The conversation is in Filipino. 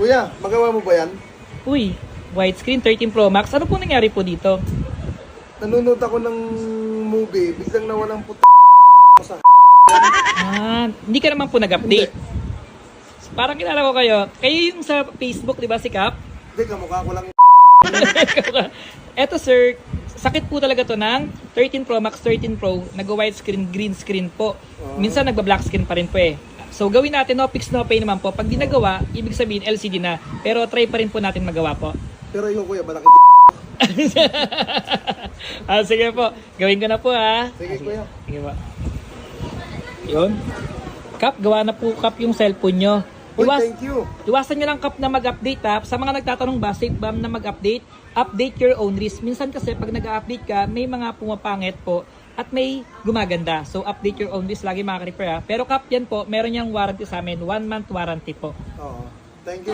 Kuya, magawa mo ba yan? Uy, widescreen 13 Pro Max. Ano po nangyari po dito? Nanonood ako ng movie, biglang nawalang sa Hindi ka naman po nag-update. Parang kilala ko kayo. Kayo yung sa Facebook, di ba, si Cap? Hindi, kamukha ko lang. Eto sir, sakit po talaga to ng 13 Pro Max, 13 Pro, nag-widescreen, green screen po. Minsan nagba-black screen pa rin po eh. So gawin natin, no fix no pay naman po. Pag di nagawa, ibig sabihin LCD na. Pero try pa rin po natin magawa po. Pero yung kuya, malaki Sige po, gawin ko na po ha. Sige kuya. Sige po. Yun. Kap, gawa na po Kap yung cellphone nyo. Uy, thank you. Iwasan nyo lang Kap na mag-update ha. Sa mga nagtatanong ba, safe ba na mag-update? Update your own risk. Minsan kasi pag nag-update ka, may mga pumapangit po at may gumaganda. So update your own risk, lagi mga ka-repair ha. Pero Kap, yan po, meron niyang warranty sa amin, 1 month warranty po. Oo. Thank you.